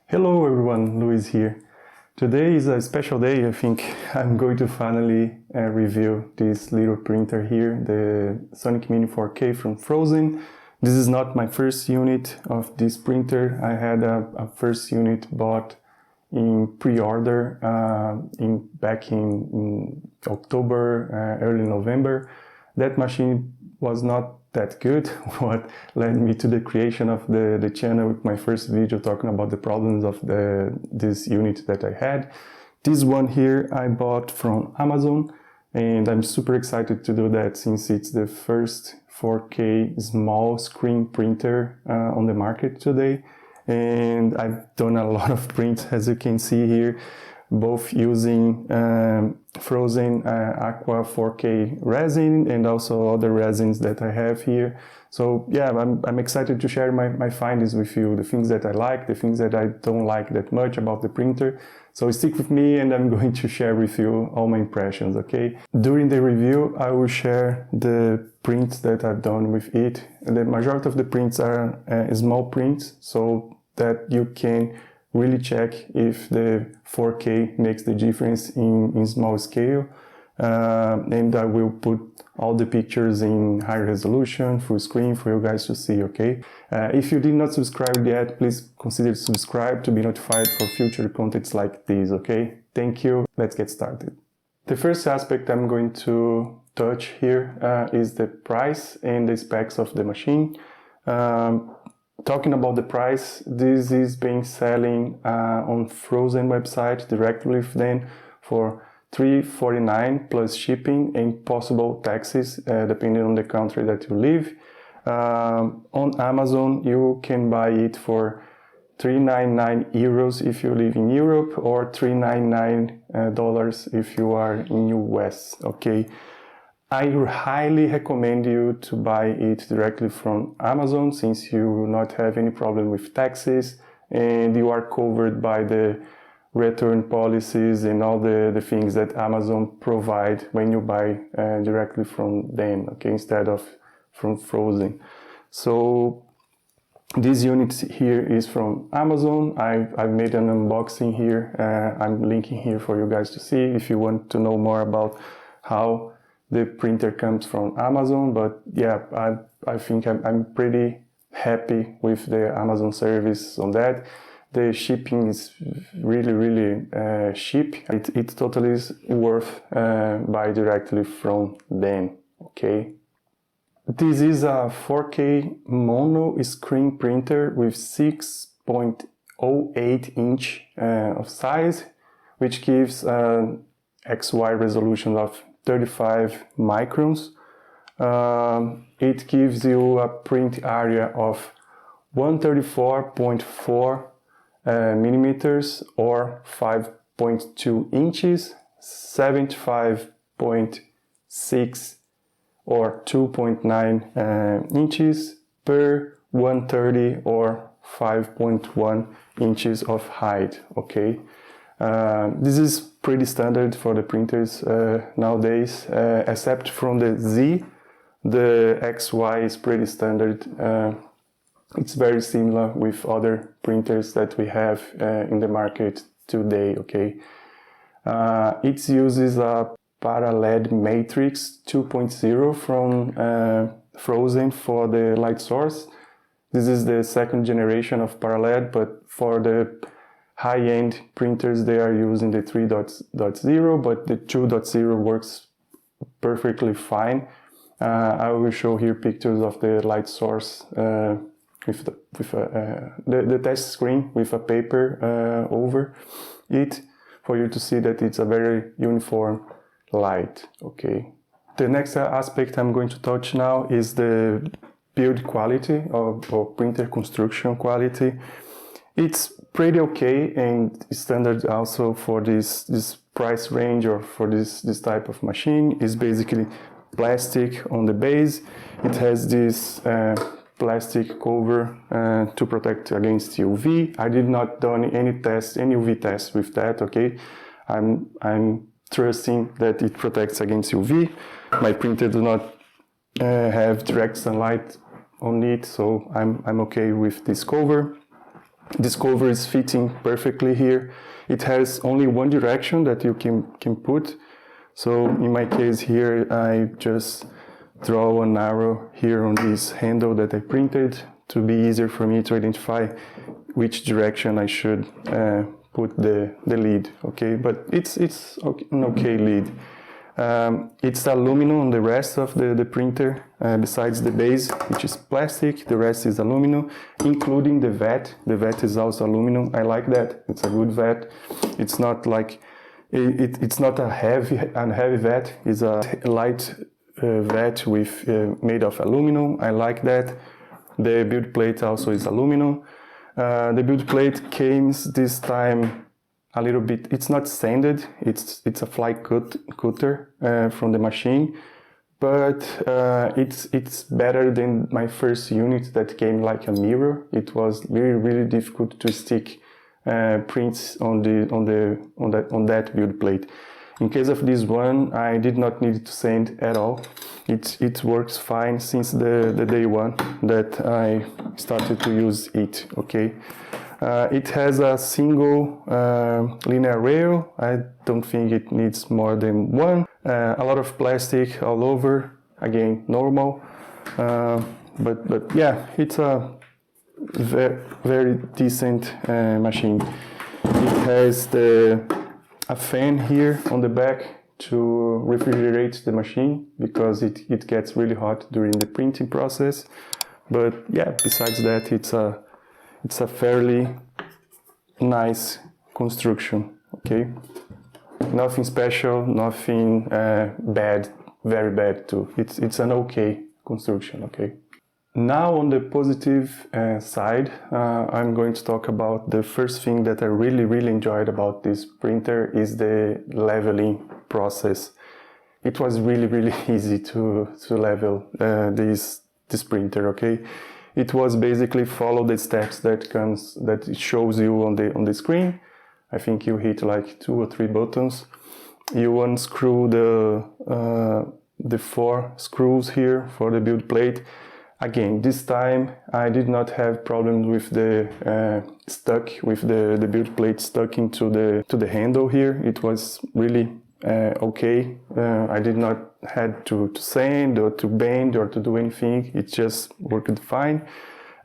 Hello everyone, Luis here. Today is a special day. I think I'm going to finally review this little printer here, the Sonic Mini 4K from Phrozen. This is not my first unit of this printer. I had a first unit bought in pre-order back in October, early November. That machine was not that good, what led me to the creation of the channel with my first video talking about the problems of this unit that I had. This one here I bought from Amazon, and I'm super excited to do that since it's the first 4K small screen printer on the market today. And I've done a lot of prints, as you can see here, both using Phrozen Aqua 4K resin and also other resins that I have here. So yeah, I'm excited to share my findings with you, the things that I like, the things that I don't like that much about the printer. So stick with me and I'm going to share with you all my impressions, okay? During the review, I will share the prints that I've done with it. The majority of the prints are small prints, so that you can really check if the 4K makes the difference in small scale. And I will put all the pictures in high resolution, full screen for you guys to see, okay? If you did not subscribe yet, please consider subscribe to be notified for future contents like this, okay? Thank you, let's get started. The first aspect I'm going to touch here is the price and the specs of the machine. Talking about the price, this is being selling on Phrozen website directly with them for $349 plus shipping and possible taxes depending on the country that you live. On Amazon you can buy it for 399 euros if you live in Europe or $399 if you are in US, okay? I highly recommend you to buy it directly from Amazon since you will not have any problem with taxes and you are covered by the return policies and all the things that Amazon provide when you buy directly from them, okay, instead of from Phrozen. So this unit here is from Amazon. I've made an unboxing here. I'm linking here for you guys to see if you want to know more about how the printer comes from Amazon. But yeah, I think I'm pretty happy with the Amazon service on that. The shipping is really cheap. It totally is worth buy directly from them, okay? This is a 4K mono screen printer with 6.08 inch of size, which gives XY resolution of 35 microns. It gives you a print area of 134.4 millimeters or 5.2 inches, 75.6 or 2.9 inches per 130 or 5.1 inches of height, okay? This is pretty standard for the printers nowadays, except from the Z. The XY is pretty standard. It's very similar with other printers that we have in the market today, okay? It uses a ParaLED Matrix 2.0 from Phrozen for the light source. This is the second generation of ParaLED, but for the high-end printers they are using the 3.0, but the 2.0 works perfectly fine. I will show here pictures of the light source with the test screen with a paper over it for you to see that it's a very uniform light, okay? The next aspect I'm going to touch now is the build quality or printer construction quality. It's pretty okay and standard also for this price range or for this type of machine. It's basically plastic on the base. It has this plastic cover to protect against UV. I did not done any UV test with that, okay? I'm trusting that it protects against UV. My printer does not have direct sunlight on it, so I'm okay with this cover. This cover is fitting perfectly here. It has only one direction that you can put. So in my case here, I just draw an arrow here on this handle that I printed to be easier for me to identify which direction I should put the lid, okay? But it's an okay lid. It's aluminum on the rest of the printer, besides the base, which is plastic. The rest is aluminum, including the vat. The vat is also aluminum. I like that. It's a good vat. It's not like it's not a heavy vat. It's a light vat with made of aluminum. I like that. The build plate also is aluminum. The build plate came this time a little bit, it's not sanded, it's a fly cutter from the machine, but it's better than my first unit that came like a mirror. It was really difficult to stick prints on that build plate. In case of this one, I did not need to sand at all. It works fine since the day one that I started to use it, okay? It has a single linear rail. I don't think it needs more than one. A lot of plastic all over, again, normal. But yeah, it's a very decent machine. It has a fan here on the back to refrigerate the machine because it gets really hot during the printing process. But yeah, besides that, it's a fairly nice construction, okay? Nothing special, nothing bad, very bad too. It's an okay construction, okay? Now on the positive side, I'm going to talk about the first thing that I really enjoyed about this printer is the leveling process. It was really easy to level this printer, okay? It was basically follow the steps that it shows you on the screen. I think you hit like 2 or 3 buttons. You unscrew the 4 screws here for the build plate. Again, this time I did not have problems with the build plate stuck into the handle here. It was really okay. I did not had to sand or to bend or to do anything. It just worked fine.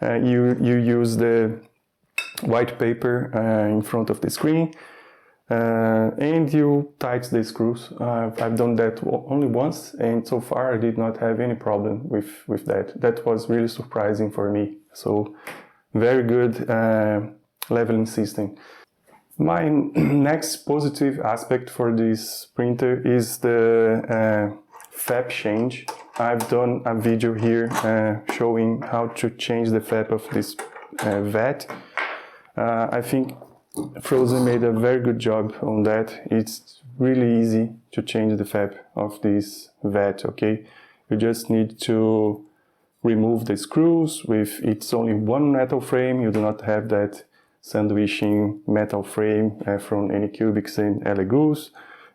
You use the white paper in front of the screen and you tighten the screws. I've done that only once, and so far I did not have any problem with that. That was really surprising for me. So very good leveling system. My next positive aspect for this printer is the FAP change. I've done a video here showing how to change the FAP of this vat. I think Phrozen made a very good job on that. It's really easy to change the FAP of this vat, okay? You just need to remove the screws with, it's only one metal frame. You do not have that sandwiching metal frame from Anycubics and Elegoo's.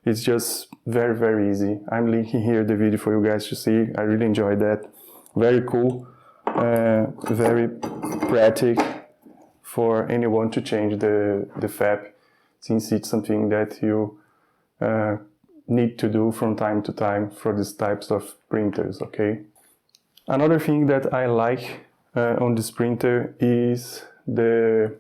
It's just very easy. I'm linking here the video for you guys to see. I really enjoyed that. Very cool, very practical for anyone to change the FAP, since it's something that you need to do from time to time for these types of printers, okay? Another thing that I like on this printer is the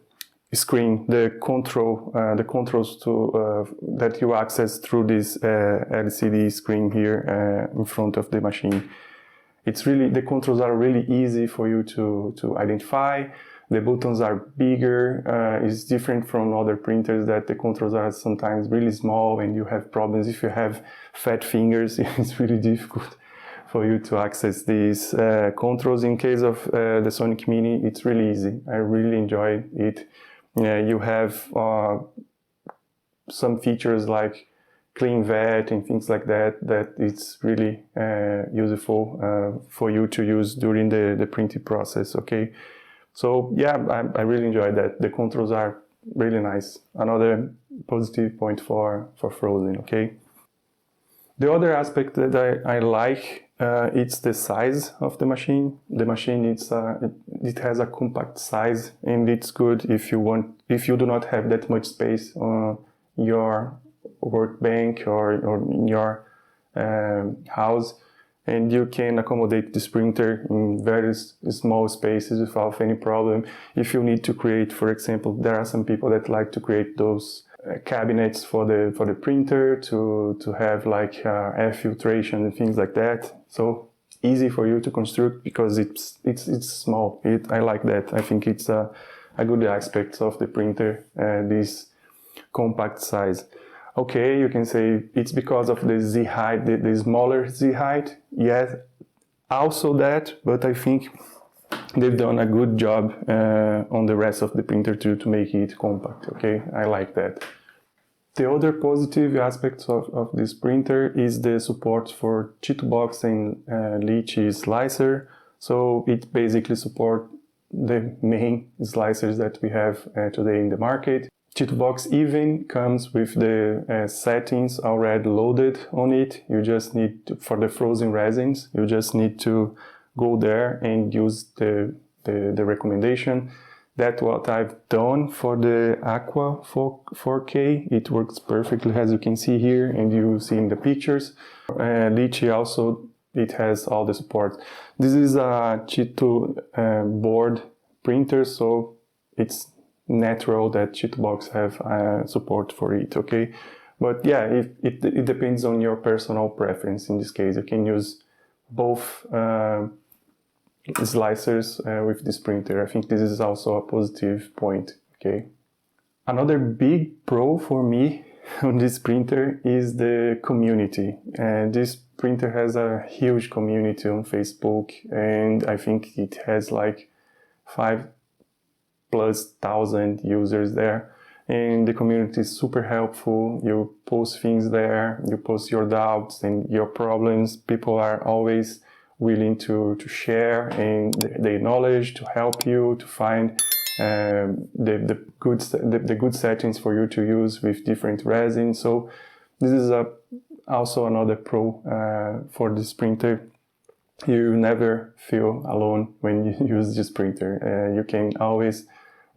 screen, the controls that you access through this LCD screen here in front of the machine. It's really, the controls are really easy for you to identify. The buttons are bigger. It's different from other printers that the controls are sometimes really small and you have problems. If you have fat fingers, it's really difficult for you to access these controls. In case of the Sonic Mini, it's really easy. I really enjoy it. You have some features like clean vat and things like that it's really useful for you to use during the printing process, okay? So yeah, I really enjoyed that. The controls are really nice. Another positive point for Phrozen, okay? The other aspect that I like it's the size of the machine. The machine it has a compact size, and it's good if you do not have that much space on your workbench or in your house, and you can accommodate this printer in very small spaces without any problem. If you need to create, for example, there are some people that like to create those cabinets for the printer to have like air filtration and things like that. So easy for you to construct because it's small. I like that. I think it's a good aspect of the printer, this compact size. Okay, you can say it's because of the Z height, the smaller Z height. Yes, also that, but I think they've done a good job on the rest of the printer to make it compact. Okay, I like that. The other positive aspects of this printer is the support for Chitubox and Lychee slicer. So it basically supports the main slicers that we have today in the market. Chitubox even comes with the settings already loaded on it. You just need to, for the frozen resins, you just need to go there and use the recommendation. That's what I've done for the Aqua 4K. It works perfectly, as you can see here and you see in the pictures. Lychee also, it has all the support. This is a Chitu board printer, so it's natural that Chitubox have support for it, okay? But yeah, it depends on your personal preference. In this case, you can use both slicers with this printer. I think this is also a positive point, okay? Another big pro for me on this printer is the community. And this printer has a huge community on Facebook, and I think it has like 5,000+ users there. And the community is super helpful. You post things there, you post your doubts and your problems. People are always willing to share and their knowledge, to help you to find the good settings for you to use with different resins. So this is also another pro for this printer. You never feel alone when you use this printer. You can always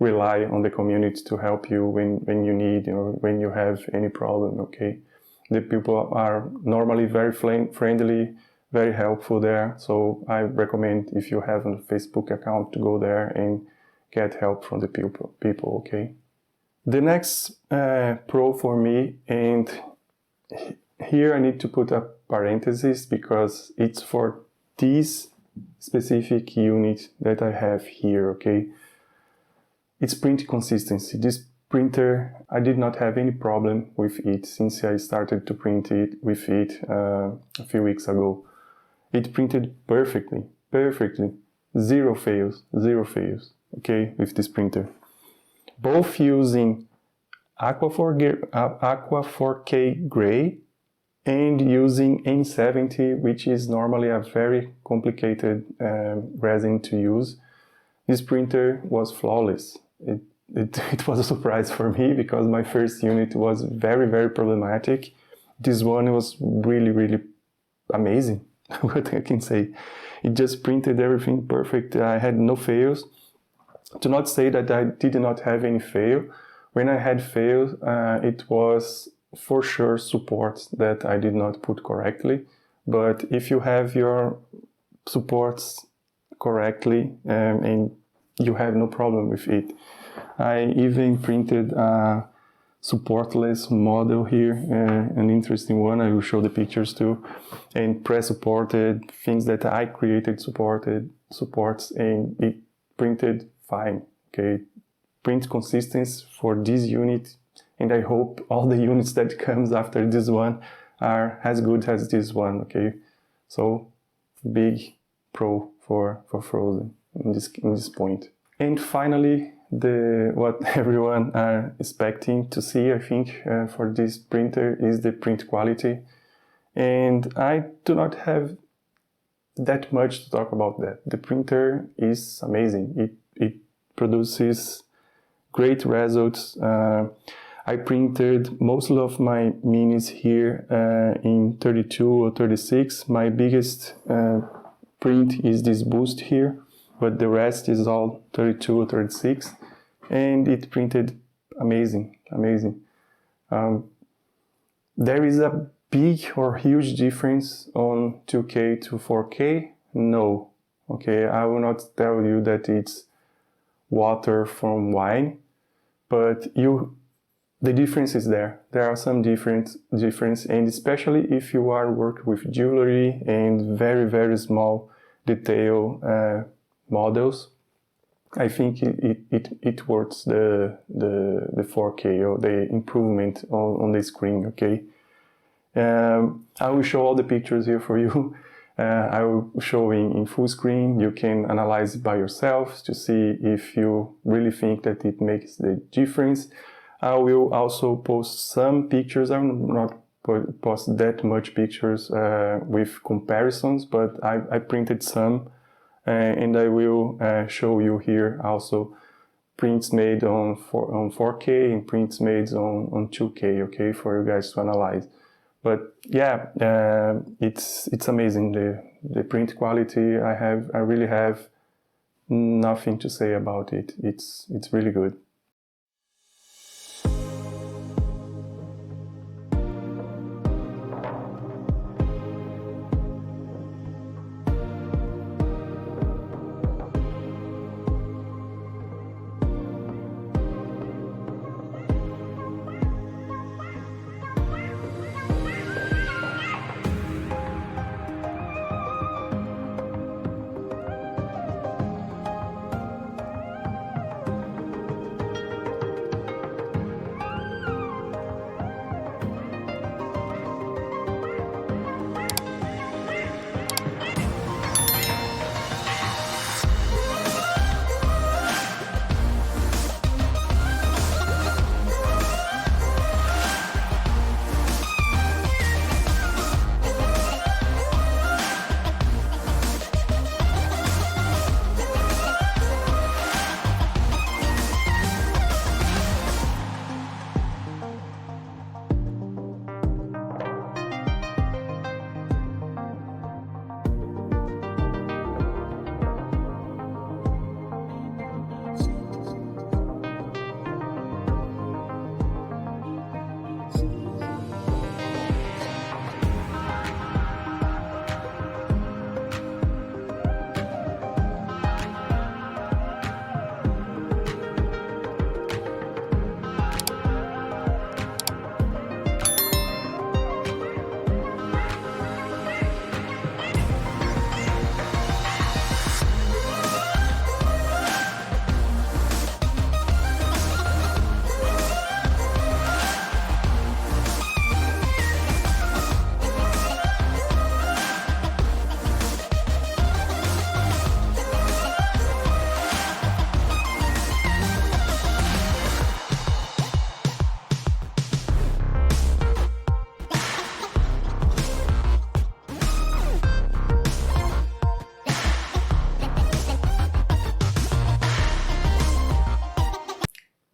rely on the community to help you when you need or when you have any problem, okay? The people are normally very friendly, very helpful there. So I recommend, if you have a Facebook account, to go there and get help from the people, okay? The next pro for me, and here I need to put a parenthesis because it's for this specific unit that I have here, okay? It's print consistency. This printer, I did not have any problem with it since I started to print it with it a few weeks ago. It printed perfectly, zero fails, okay, with this printer. Both using Aqua 4K Gray and using N70, which is normally a very complicated resin to use. This printer was flawless. It was a surprise for me because my first unit was very problematic. This one was really amazing. What I can say. It just printed everything perfect. I had no fails. To not say that I did not have any fail. When I had fails, it was for sure supports that I did not put correctly. But if you have your supports correctly and you have no problem with it. I even printed a supportless model here, an interesting one. I will show the pictures too. And press supported, things that I created supports, and it printed fine. Okay, print consistency for this unit, and I hope all the units that comes after this one are as good as this one. Okay, so big pro for Frozen in this point. And finally, what everyone are expecting to see, I think, for this printer is the print quality. And I do not have that much to talk about that. The printer is amazing. It produces great results. I printed most of my minis here in 32 or 36. My biggest print is this boost here, but the rest is all 32 or 36, and it printed amazing. There is a big or huge difference on 2K to 4K? No. Okay, I will not tell you that it's water from wine, but the difference is there. There are some difference, and especially if you are working with jewelry and very, very small detail models, I think it works the 4K or the improvement on the screen, okay? I will show all the pictures here for you. I will show in full screen. You can analyze it by yourself to see if you really think that it makes the difference. I will also post some pictures. I will not post that much pictures with comparisons, but I printed some. And I will show you here also prints made on 4K and prints made on 2K, okay, for you guys to analyze. But yeah, it's amazing, the print quality. I really have nothing to say about it. It's really good.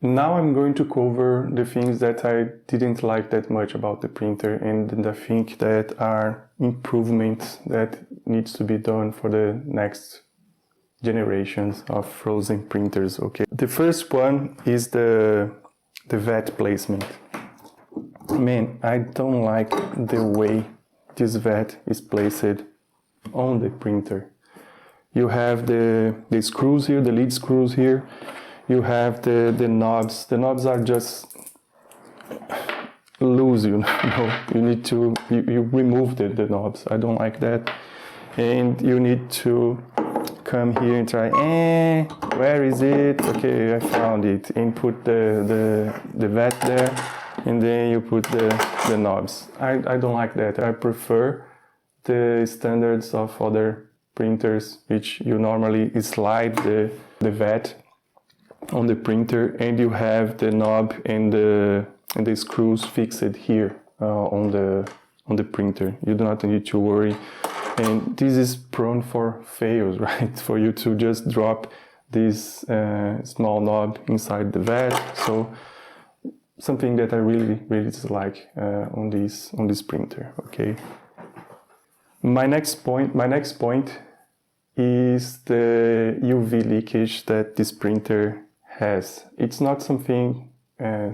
Now I'm going to cover the things that I didn't like that much about the printer and the things that are improvements that needs to be done for the next generations of frozen printers, okay? The first one is the vat placement. Man, I don't like the way this vat is placed on the printer. You have the screws here, the lead screws here. You have the knobs. The knobs are just loose, you know. You need to you remove the knobs. I don't like that. And you need to come here and try. Where is it? Okay, I found it. And put the vat there, and then you put the knobs. I don't like that. I prefer the standards of other printers, which you normally slide the vat on the printer, and you have the knob and the screws fixed here on the printer. You do not need to worry, and this is prone for fails, right? For you to just drop this small knob inside the vat. So something that I really dislike on this printer. Okay. My next point is the UV leakage that this printer has. It's not something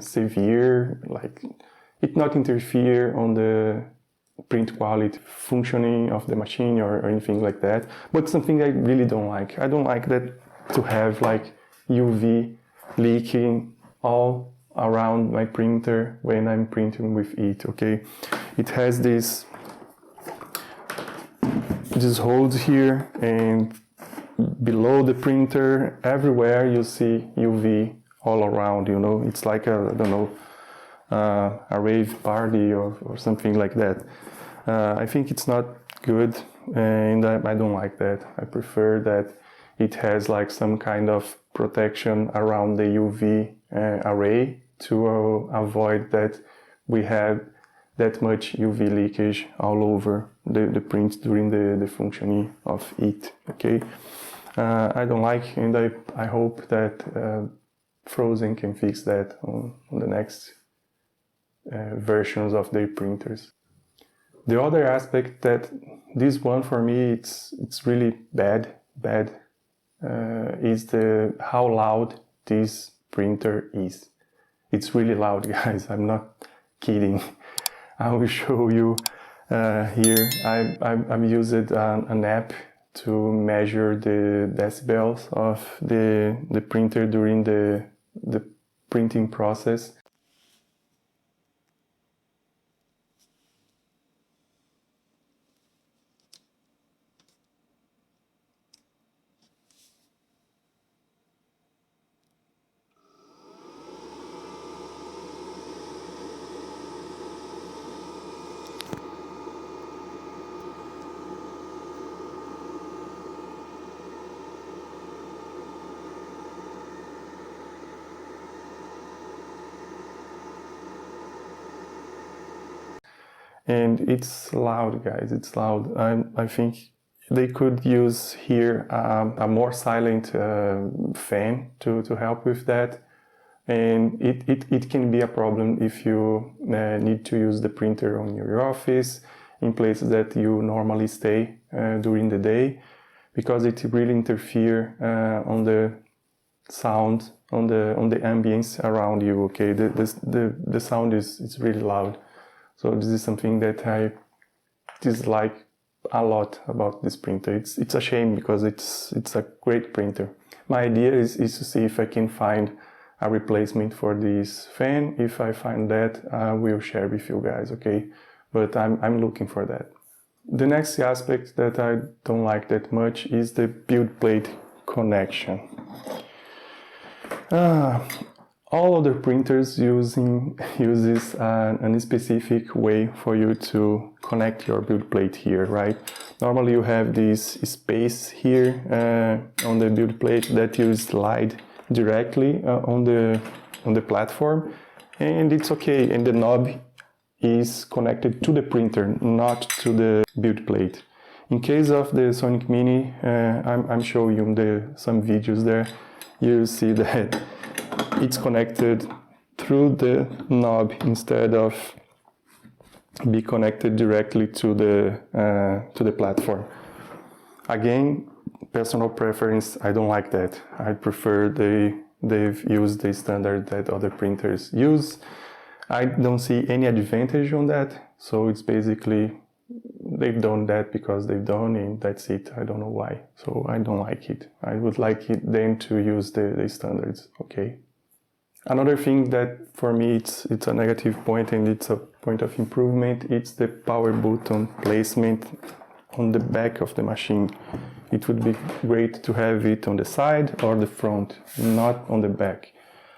severe, like it not interfere on the print quality functioning of the machine or anything like that, but something I really don't like. I don't like that to have like UV leaking all around my printer when I'm printing with it. Okay, it has these holes here, and below the printer everywhere you see UV all around, you know. It's like a, I don't know, a rave party or something like that. I think it's not good, and I don't like that. I prefer that it has like some kind of protection around the UV array to avoid that we have that much UV leakage all over the print during the functioning of it. Okay, I don't like, and I hope that Phrozen can fix that on the next versions of their printers. The other aspect that this one for me it's really bad is how loud this printer is. It's really loud, guys. I'm not kidding. I will show you here. I've used an app to measure the decibels of the printer during the printing process. And it's loud, guys, it's loud. I think they could use here a more silent fan to help with that. And it can be a problem if you need to use the printer on your office, in places that you normally stay during the day, because it really interfere on the sound, on the ambience around you. Okay, the sound is really loud. So this is something that I dislike a lot about this printer. It's a shame because it's a great printer. My idea is to see if I can find a replacement for this fan. If I find that, I will share with you guys, okay? But I'm looking for that. The next aspect that I don't like that much is the build plate connection. All other printers uses a specific way for you to connect your build plate here, right? Normally you have this space here on the build plate that you slide directly on the platform, and it's okay, and the knob is connected to the printer, not to the build plate. In case of the Sonic Mini, I'm showing you some videos there, you see that it's connected through the knob instead of be connected directly to the platform. Again, personal preference, I don't like that. I prefer they've used the standard that other printers use. I don't see any advantage on that, so it's basically they've done that because they've done, and that's it. I don't know why, so I don't like it. I would like them to use the standards, okay? Another thing that for me it's a negative point, and it's a point of improvement, it's the power button placement on the back of the machine. It would be great to have it on the side or the front, not on the back.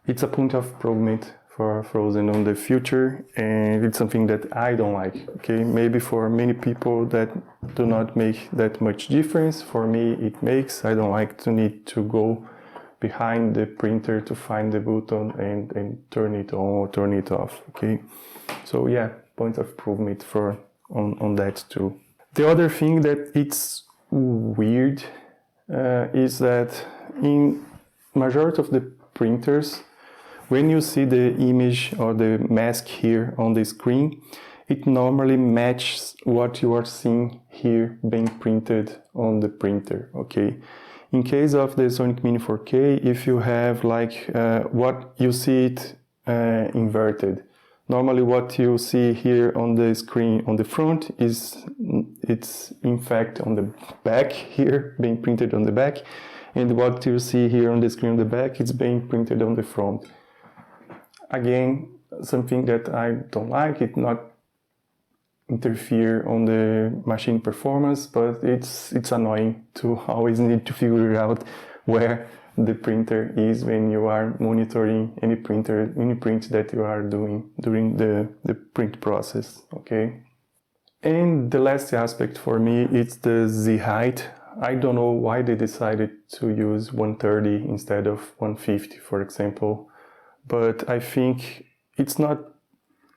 It's a point of improvement for Phrozen on the future, and it's something that I don't like, okay? Maybe for many people that do not make that much difference. For me it makes. I don't like to need to go behind the printer to find the button and turn it on or turn it off, okay? So yeah, point of improvement on that too. The other thing that it's weird is that in majority of the printers, when you see the image or the mask here on the screen, it normally matches what you are seeing here being printed on the printer, okay? In case of the Sonic Mini 4K, if you have like what you see it inverted. Normally what you see here on the screen on the front it's in fact on the back here, being printed on the back, and what you see here on the screen on the back, it's being printed on the front. Again, something that I don't like, it not interfere on the machine performance, but it's annoying to always need to figure out where the printer is when you are monitoring any print that you are doing during the print process, okay? And the last aspect for me is the Z height. I don't know why they decided to use 130 instead of 150, for example, but I think it's not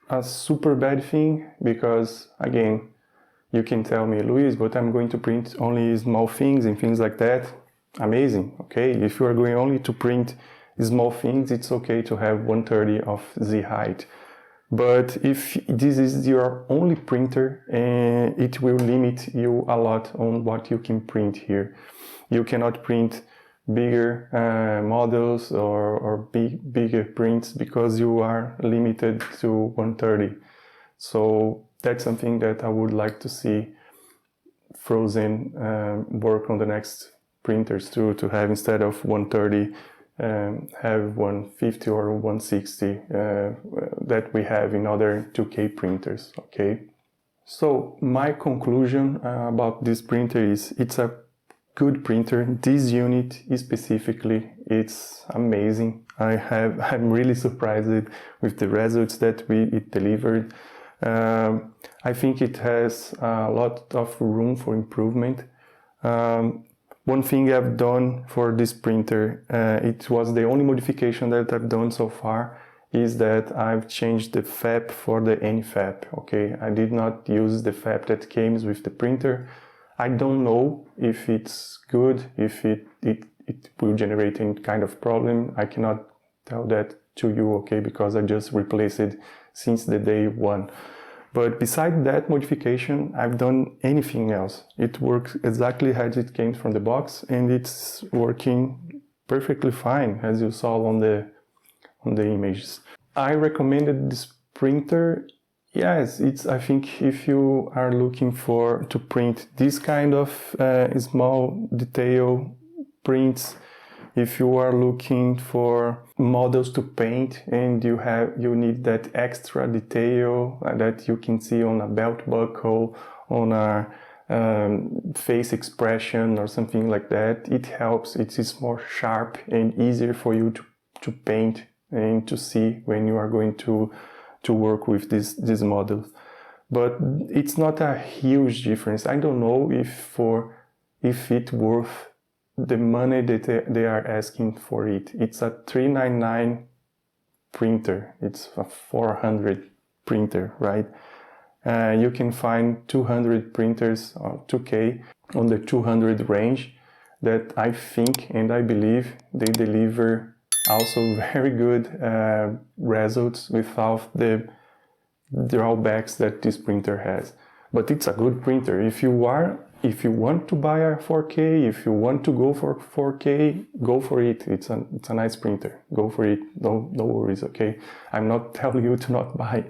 a super bad thing, because again, you can tell me, Luis, but I'm going to print only small things and things like that. Amazing, okay? If you are going only to print small things, it's okay to have 130 of Z height. But if this is your only printer, it will limit you a lot on what you can print here. You cannot print bigger models or bigger prints because you are limited to 130. So that's something that I would like to see Phrozen work on the next printers to have, instead of 130, have 150 or 160 that we have in other 2K printers, okay? So my conclusion about this printer is it's a good printer. This unit specifically, it's amazing. I'm really surprised with the results that it delivered. I think it has a lot of room for improvement. One thing I've done for this printer, it was the only modification that I've done so far, is that I've changed the FAP for the NFAP, okay? I did not use the FAP that came with the printer. I don't know if it's good, if it will generate any kind of problem. I cannot tell that to you, okay, because I just replaced it since the day one. But beside that modification, I've done anything else. It works exactly as it came from the box, and it's working perfectly fine, as you saw on the images. I recommended this printer. Yes, I think if you are looking to print this kind of small detail prints, if you are looking for models to paint and you need that extra detail that you can see on a belt buckle, on a face expression or something like that, it helps. It is more sharp and easier for you to paint and to see when you are going to work with this model. But it's not a huge difference. I don't know if it's worth the money that they are asking for it. It's a $399 printer. It's a 400 printer, right? You can find 200 printers or 2K on the 200 range that I think and I believe they deliver also very good results without the drawbacks that this printer has. But it's a good printer. If you want to buy a 4K, if you want to go for 4K, go for it. It's a nice printer. Go for it. No worries, okay? I'm not telling you to not buy.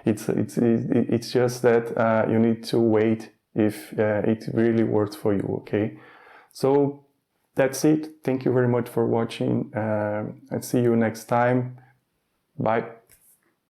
It's just that you need to wait if it really works for you, okay? So that's it. Thank you very much for watching. I'll see you next time. Bye.